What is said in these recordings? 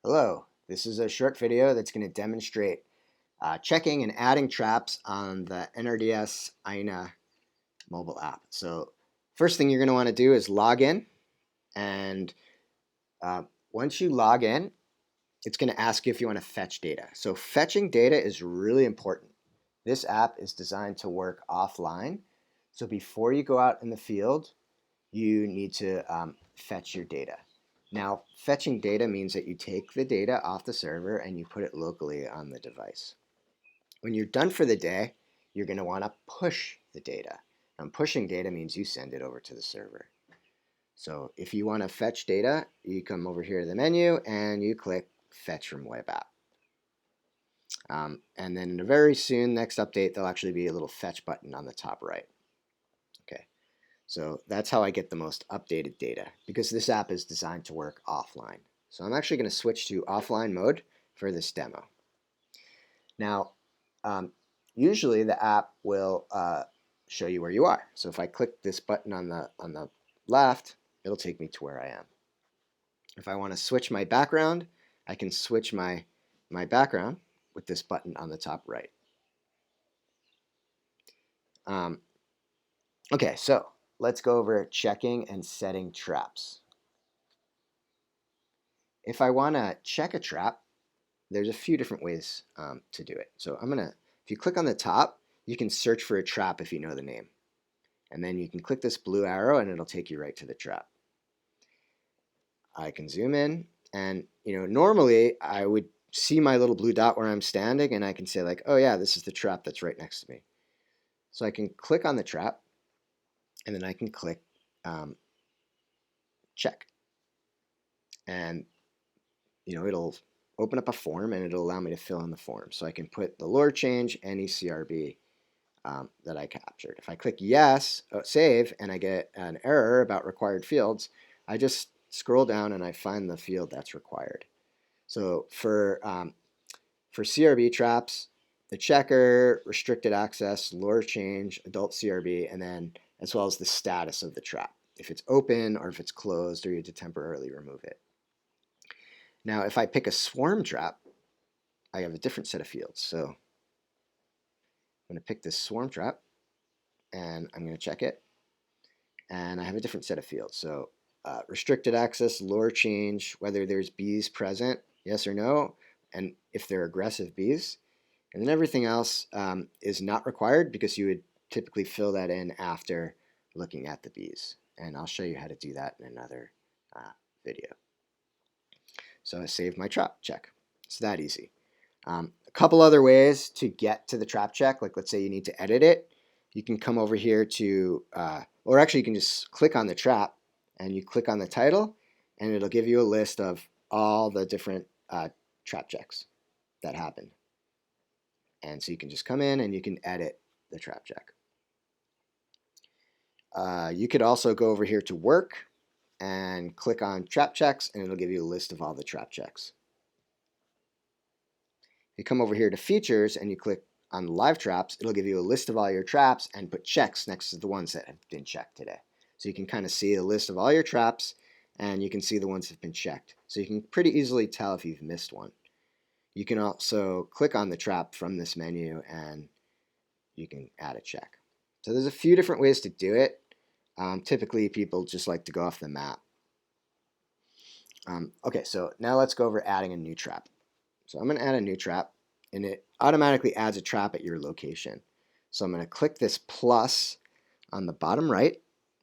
Hello, this is a short video that's going to demonstrate checking and adding traps on the NRDS INA mobile app. So first thing you're going to want to do is log in, and once you log in, it's going to ask you if you want to fetch data. So fetching data is really important. This app is designed to work offline, so before you go out in the field, you need to fetch your data. Now, fetching data means that you take the data off the server and you put it locally on the device. When you're done for the day, you're going to want to push the data. And pushing data means you send it over to the server. So if you want to fetch data, you come over here to the menu and you click Fetch from Web App. And then very soon, next update, there'll actually be a little fetch button on the top right. Okay. So that's how I get the most updated data, because this app is designed to work offline. So I'm actually going to switch to offline mode for this demo. Now, usually the app will show you where you are. So if I click this button on the left, it'll take me to where I am. If I want to switch my background, I can switch my background with this button on the top right. Okay, so let's go over checking and setting traps. If I want to check a trap, there's a few different ways to do it. So if you click on the top, you can search for a trap if you know the name. And then you can click this blue arrow and it'll take you right to the trap. I can zoom in, and normally I would see my little blue dot where I'm standing, and I can say like, oh yeah, this is the trap that's right next to me. So I can click on the trap, and then I can click check. And it'll open up a form and it'll allow me to fill in the form. So I can put the lure change, any CRB that I captured. If I click yes, save, and I get an error about required fields, I just scroll down and I find the field that's required. So for CRB traps, the checker, restricted access, lure change, adult CRB, and then as well as the status of the trap. If it's open or if it's closed, or you have to temporarily remove it. Now, if I pick a swarm trap, I have a different set of fields. So I'm going to pick this swarm trap, and I'm going to check it. And I have a different set of fields. So restricted access, lure change, whether there's bees present, yes or no, and if they're aggressive bees. And then everything else is not required, because you would typically fill that in after looking at the bees. And I'll show you how to do that in another video. So I saved my trap check. It's that easy. A couple other ways to get to the trap check, like let's say you need to edit it. You can come over here to, or actually you can just click on the trap and you click on the title, and it'll give you a list of all the different trap checks that happen. And so you can just come in and you can edit the trap check. You could also go over here to work and click on trap checks, and it'll give you a list of all the trap checks. You come over here to features and you click on live traps, it'll give you a list of all your traps and put checks next to the ones that have been checked today. So you can kind of see a list of all your traps, and you can see the ones that have been checked. So you can pretty easily tell if you've missed one. You can also click on the trap from this menu and you can add a check. So there's a few different ways to do it. Typically people just like to go off the map. Okay, so now let's go over adding a new trap. So I'm going to add a new trap, and it automatically adds a trap at your location. So I'm going to click this plus on the bottom right,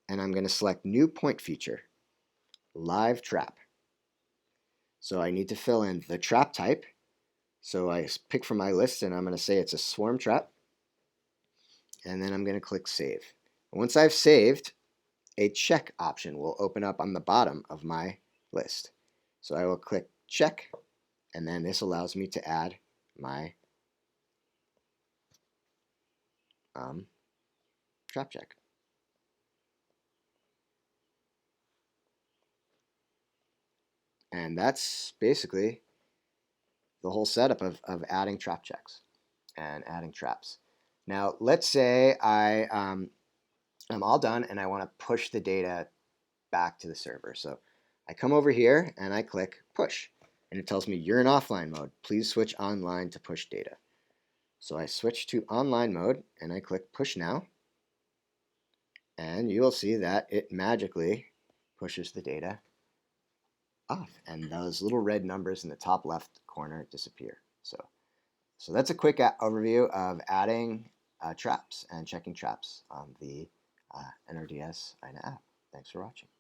and I'm going to select new point feature, live trap. So I need to fill in the trap type. So I pick from my list, and I'm going to say it's a swarm trap, and then I'm going to click save. Once I've saved, a check option will open up on the bottom of my list. So I will click check, and then this allows me to add my trap check. And that's basically the whole setup of adding trap checks and adding traps. Now, let's say I'm all done and I want to push the data back to the server. So I come over here and I click push. and it tells me you're in offline mode. Please switch online to push data. So I switch to online mode and I click push now, and you will see that it magically pushes the data off, and those little red numbers in the top left corner disappear. So that's a quick overview of adding traps and checking traps on the NRDS INA app. Thanks for watching.